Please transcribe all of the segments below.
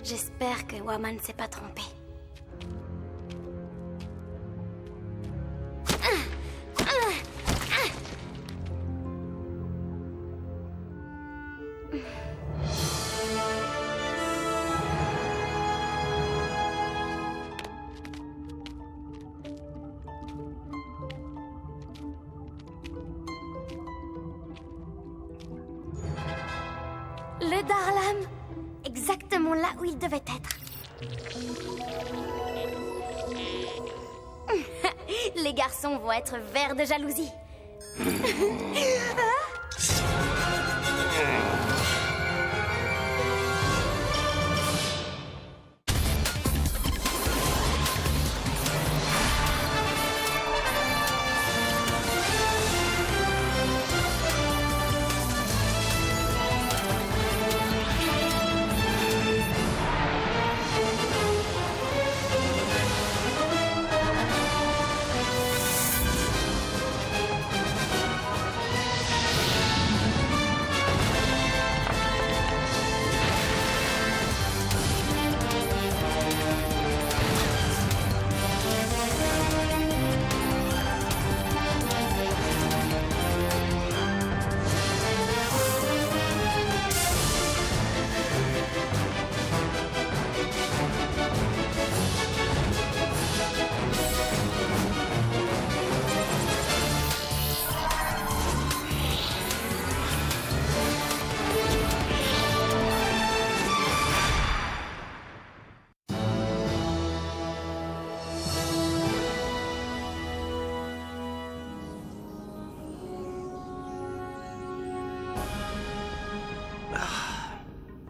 J'espère que Waman ne s'est pas trompé. Le Darlam, exactement là où il devait être. Les garçons vont être verts de jalousie.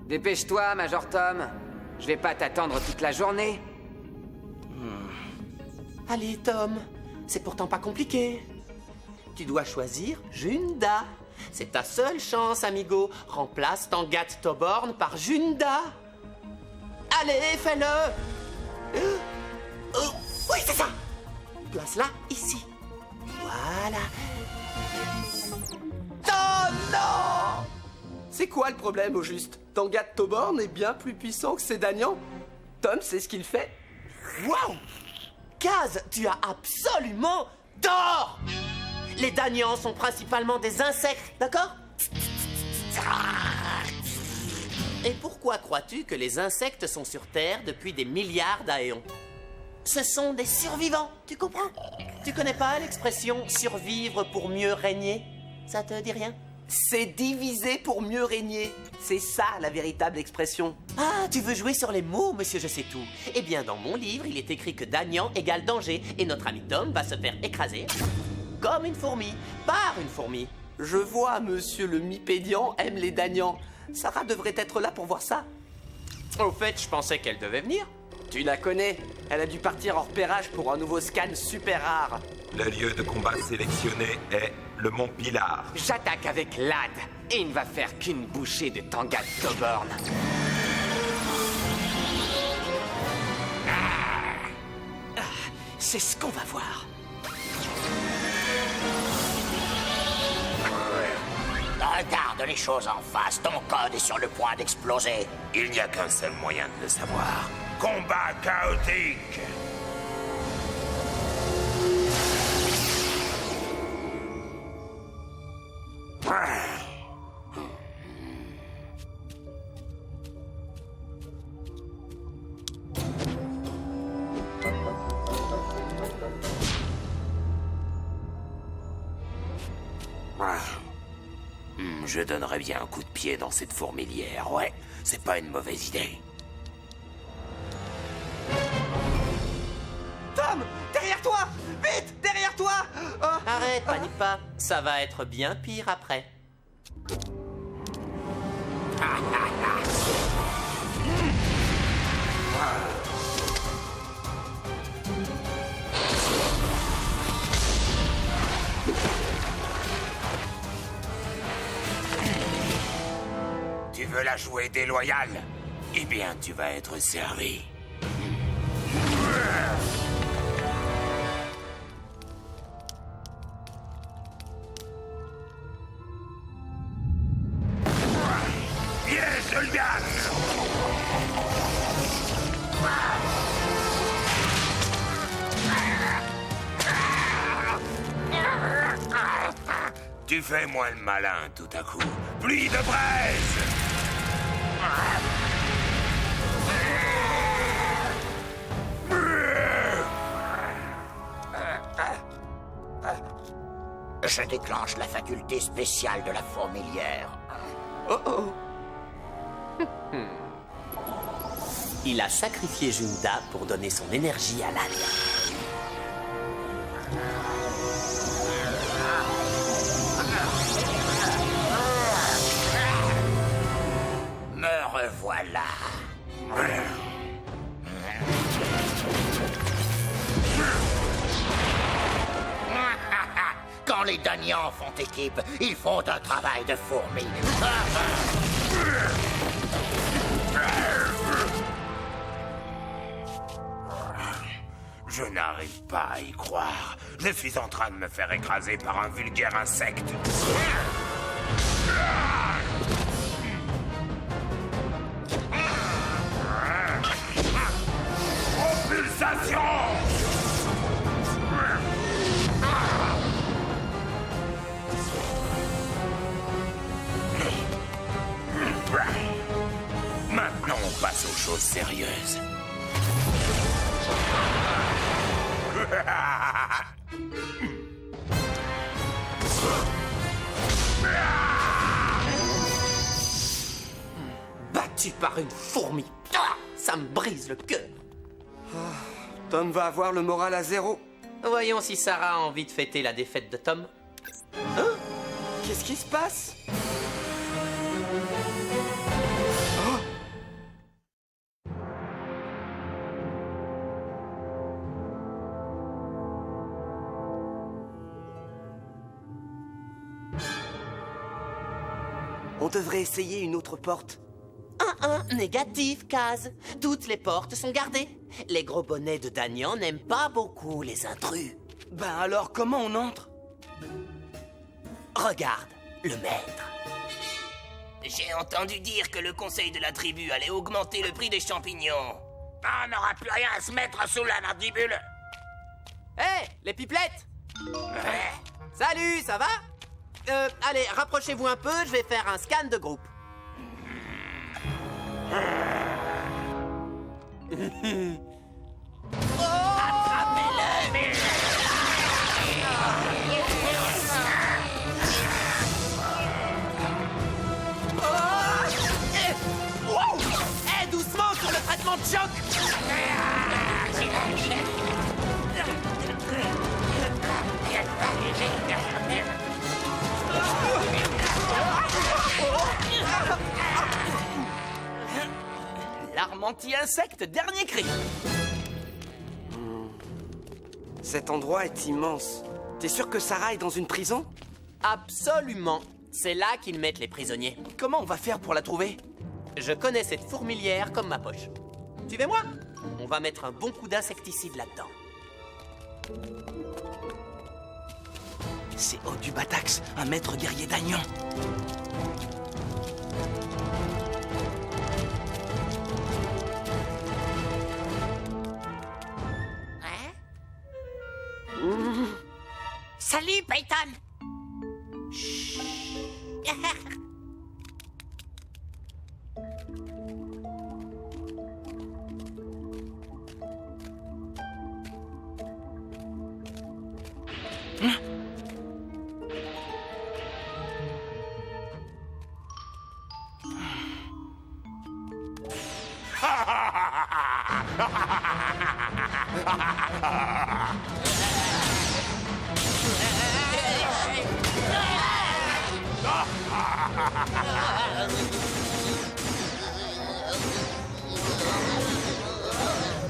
Dépêche-toi, Major Tom. Je vais pas t'attendre toute la journée. Allez, Tom, c'est pourtant pas compliqué. Tu dois choisir Junda. C'est ta seule chance, amigo. Remplace Tangat Toborn par Junda. Allez, fais-le. Oui, c'est ça. Place-la ici. Voilà. Oh non! C'est quoi le problème, au juste? Tangat Toborn est bien plus puissant que ses Danians. Tom sait ce qu'il fait. Waouh! Kaz, tu as absolument tort! Les Danians sont principalement des insectes, d'accord? Et pourquoi crois-tu que les insectes sont sur Terre depuis des milliards d'aéons? Ce sont des survivants, tu comprends? Tu connais pas l'expression « survivre pour mieux régner » ? Ça te dit rien? C'est diviser pour mieux régner. C'est ça, la véritable expression. Ah, tu veux jouer sur les mots, monsieur je sais tout. Eh bien, dans mon livre, il est écrit que Danian égale danger, et notre ami Tom va se faire écraser comme une fourmi, par une fourmi. Je vois, monsieur le Mipédian aime les Danians. Sarah devrait être là pour voir ça. Au fait, je pensais qu'elle devait venir. Tu la connais. Elle a dû partir en repérage pour un nouveau scan super rare. Le lieu de combat sélectionné est le Mont Pilar. J'attaque avec Lad, et il ne va faire qu'une bouchée de Tangat Toborn. C'est ce qu'on va voir. Regarde les choses en face, ton code est sur le point d'exploser. Il n'y a qu'un seul moyen de le savoir. Combat chaotique. Je donnerais bien un coup de pied dans cette fourmilière, ouais. C'est pas une mauvaise idée. Tom, derrière toi! Vite, derrière toi! Arrête, panique pas. Ça va être bien pire après. Tu veux la jouer déloyale? Eh bien, tu vas être servi. Piège de liane! Tu fais moins le malin tout à coup. Pluie de braise! Je déclenche la faculté spéciale de la fourmilière. Il a sacrifié Junda pour donner son énergie à l'alien. Me revoilà. Quand les Danians font équipe, ils font un travail de fourmi. Je n'arrive pas à y croire. Je suis en train de me faire écraser par un vulgaire insecte. Propulsation! Maintenant, on passe aux choses sérieuses. Battu par une fourmi. Ça me brise le cœur. Tom va avoir le moral à zéro. Voyons si Sarah a envie de fêter la défaite de Tom. Qu'est-ce qui se passe? On devrait essayer une autre porte. Négatif, Kaz. Toutes les portes sont gardées. Les gros bonnets de Danian n'aiment pas beaucoup les intrus. Ben alors, comment on entre? Regarde, le maître. J'ai entendu dire que le conseil de la tribu allait augmenter le prix des champignons. On n'aura plus rien à se mettre sous la mandibule. Hé, les pipelettes! Salut, ça va? Allez, rapprochez-vous un peu, je vais faire un scan de groupe. Doucement sur le traitement de choc! L'arme anti-insecte, dernier cri. Cet endroit est immense. T'es sûr que Sarah est dans une prison? Absolument. C'est là qu'ils mettent les prisonniers. Comment on va faire pour la trouver? Je connais cette fourmilière comme ma poche. Suivez-moi. On va mettre un bon coup d'insecticide là-dedans. C'est Odu Batax, un maître guerrier d'Agnan. Salut, Peyton!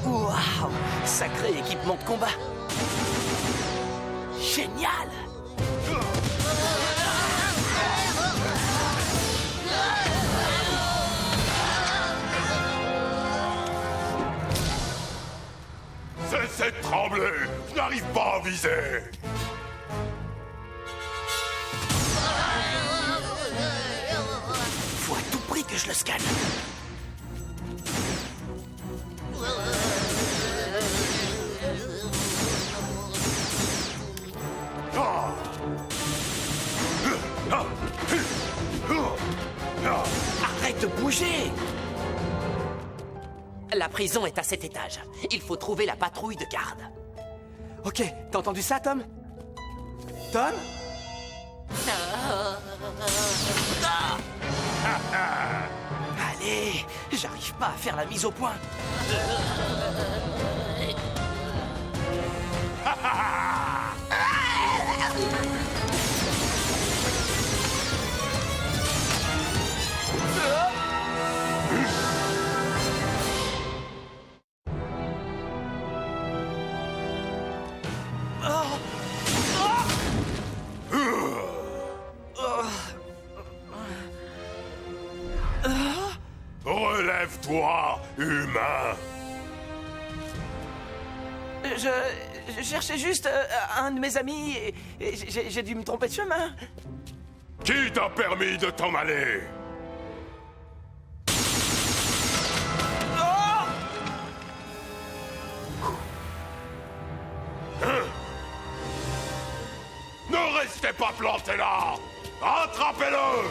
Waouh! Sacré équipement de combat! Génial! Cessez de trembler! Je n'arrive pas à viser! Faut à tout prix que je le scanne. La prison est à cet étage. Il faut trouver la patrouille de garde. Ok, t'as entendu ça, Tom? Tom? Allez, j'arrive pas à faire la mise au point. Relève-toi, humain! Je cherchais juste un de mes amis et j'ai dû me tromper de chemin. Qui t'a permis de t'en aller? Ne restez pas planté là! Attrapez-le!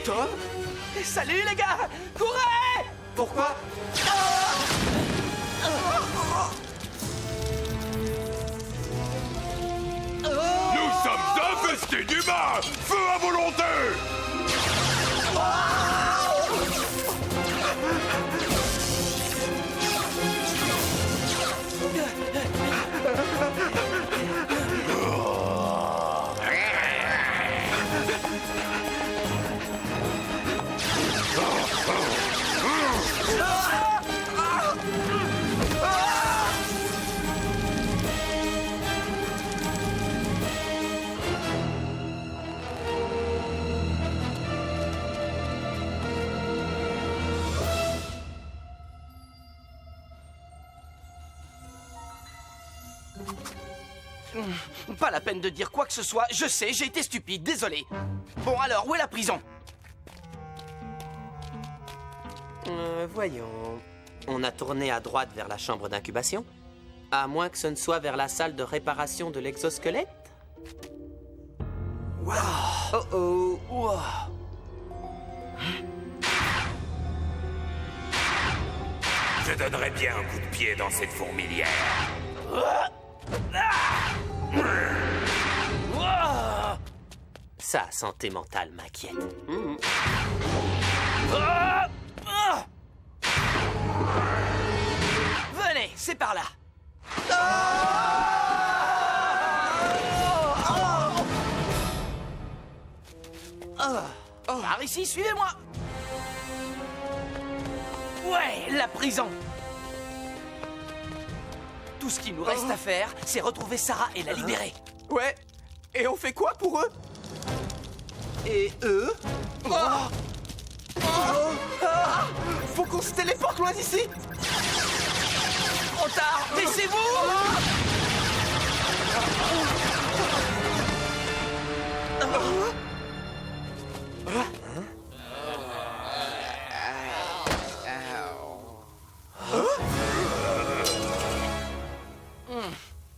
Tom? Salut les gars! Courez! Pourquoi? Nous sommes investis d'humains! Feu à volonté! Pas la peine de dire quoi que ce soit. Je sais, j'ai été stupide, désolé. Bon alors, où est la prison? Voyons. On a tourné à droite vers la chambre d'incubation. À moins que ce ne soit vers la salle de réparation de l'exosquelette. Wow. Oh oh. Wow. Je donnerais bien un coup de pied dans cette fourmilière. Sa santé mentale m'inquiète. Venez, c'est par là. Par ici, suivez-moi. Ouais, la prison. Tout ce qu'il nous reste à faire, c'est retrouver Sarah et la libérer. Ouais. Et on fait quoi pour eux? Et eux? Faut qu'on se téléporte loin d'ici. Trop tard. Laissez-vous.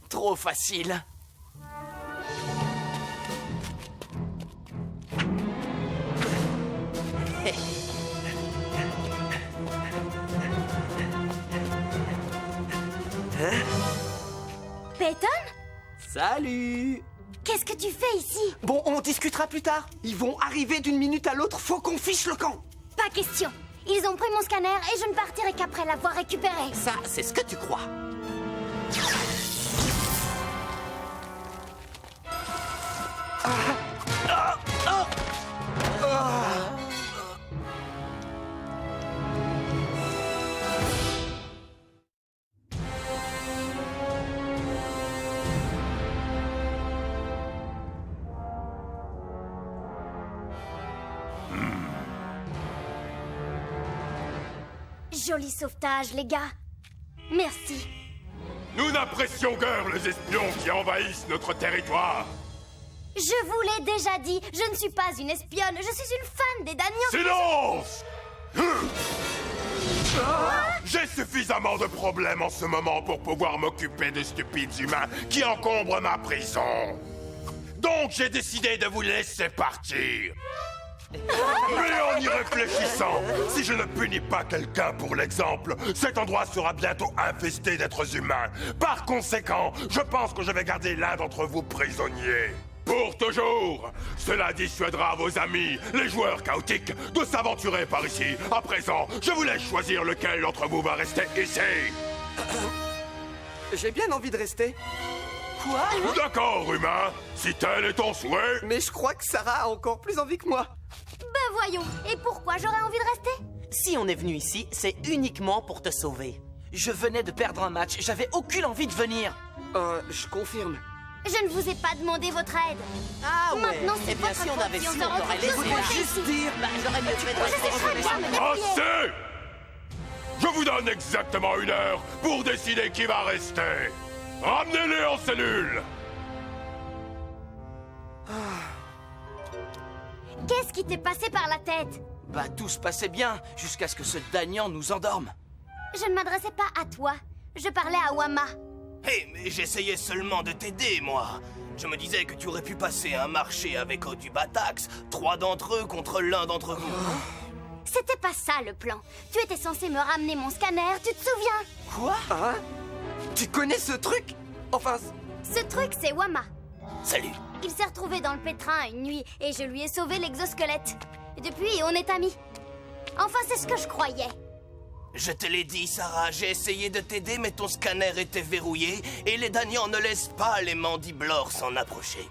Trop facile. Peyton? Salut! Qu'est-ce que tu fais ici? Bon, on discutera plus tard. Ils vont arriver d'une minute à l'autre. Faut qu'on fiche le camp. Pas question. Ils ont pris mon scanner et je ne partirai qu'après l'avoir récupéré. Ça, c'est ce que tu crois. Joli sauvetage, les gars. Merci. Nous n'apprécions guère les espions qui envahissent notre territoire. Je vous l'ai déjà dit, je ne suis pas une espionne, je suis une fan des Daniens. Silence! J'ai suffisamment de problèmes en ce moment pour pouvoir m'occuper des stupides humains qui encombrent ma prison. Donc Donc j'ai décidé de vous laisser partir. Mais en y réfléchissant, si je ne punis pas quelqu'un pour l'exemple, cet endroit sera bientôt infesté d'êtres humains. Par conséquent, je pense que je vais garder l'un d'entre vous prisonnier. Pour toujours. Cela dissuadera vos amis, les joueurs chaotiques, de s'aventurer par ici. À présent, je vous laisse choisir lequel d'entre vous va rester ici. J'ai bien envie de rester. Quoi? D'accord, humain. Si tel est ton souhait. Mais je crois que Sarah a encore plus envie que moi. Ben voyons, et pourquoi j'aurais envie de rester? Si on est venu ici, c'est uniquement pour te sauver. Je venais de perdre un match, j'avais aucune envie de venir. Je confirme. Je ne vous ai pas demandé votre aide. Ah ouais. Maintenant, c'est Eh bien, votre si on faute avait si su, on on se t'aurait retrouve laissé tous là. coincés Juste ici. dire. J'aurais mieux fait de Je sais très bien me débrouiller. Assez! Je vous donne exactement 1 heure pour décider qui va rester. Ramenez-les en cellule. Qu'est-ce qui t'est passé par la tête? Bah tout se passait bien, jusqu'à ce que ce Dagnan nous endorme. Je ne m'adressais pas à toi. Je parlais à Wama. Hé, mais j'essayais seulement de t'aider, moi. Je me disais que tu aurais pu passer un marché avec du Batax, 3 d'entre eux contre l'un d'entre vous. C'était pas ça le plan. Tu étais censé me ramener mon scanner, tu te souviens? Quoi? Hein? Tu connais ce truc? Enfin... Ce truc, c'est Wama. Salut. Il s'est retrouvé dans le pétrin une nuit et je lui ai sauvé l'exosquelette. Depuis, on est amis. Enfin, c'est ce que je croyais. Je te l'ai dit, Sarah, j'ai essayé de t'aider, mais ton scanner était verrouillé et les Dagnans ne laissent pas les mandiblores s'en approcher.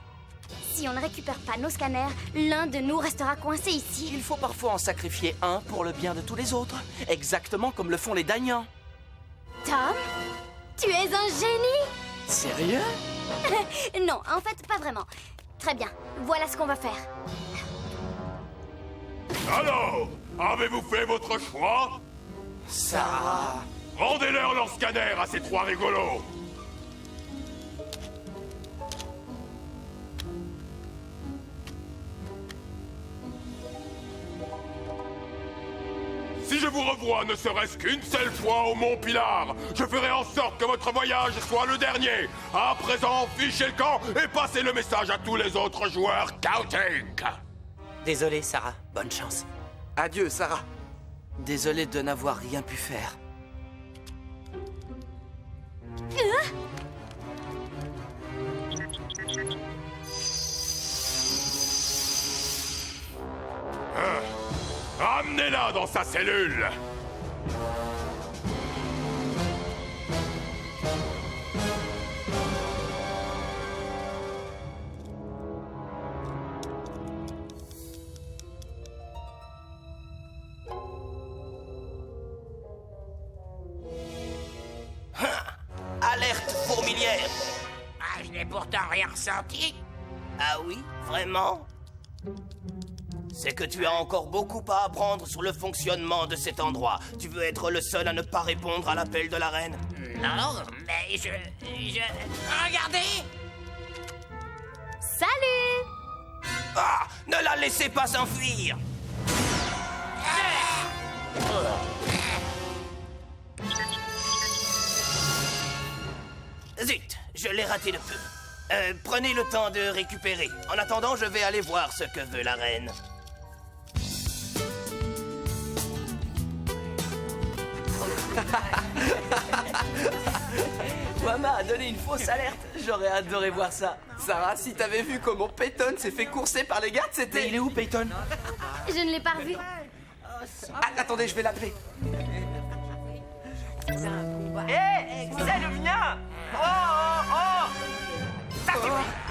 Si on ne récupère pas nos scanners, l'un de nous restera coincé ici. Il faut parfois en sacrifier un pour le bien de tous les autres. Exactement comme le font les Dagnans. Tom, tu es un génie. Sérieux? Non, en fait, pas vraiment. Très bien, voilà ce qu'on va faire. Alors, avez-vous fait votre choix? Sarah... Rendez-leur leur scanner à ces 3 rigolos. Si je vous revois ne serait-ce qu'une seule fois au Mont Pilar, je ferai en sorte que votre voyage soit le dernier. À présent, fichez le camp et passez le message à tous les autres joueurs chaotiques. Désolé, Sarah. Bonne chance. Adieu, Sarah. Désolé de n'avoir rien pu faire. Ramenez-la dans sa cellule. Alerte fourmilière. Ah, je n'ai pourtant rien ressenti. Ah oui, vraiment? C'est que tu as encore beaucoup à apprendre sur le fonctionnement de cet endroit. Tu veux être le seul à ne pas répondre à l'appel de la reine? Non, mais je... Regardez! Salut! Ah! Ne la laissez pas s'enfuir! Zut, je l'ai raté de peu. Prenez le temps de récupérer. En attendant, je vais aller voir ce que veut la reine. Wama a donné une fausse alerte. J'aurais adoré voir ça. Sarah, si t'avais vu comment Peyton s'est fait courser par les gardes, c'était... Il est où, Peyton? Je ne l'ai pas revu. Ah, attendez, je vais l'appeler. Hé, c'est le mien! Oh, oh, oh! Ça suffit!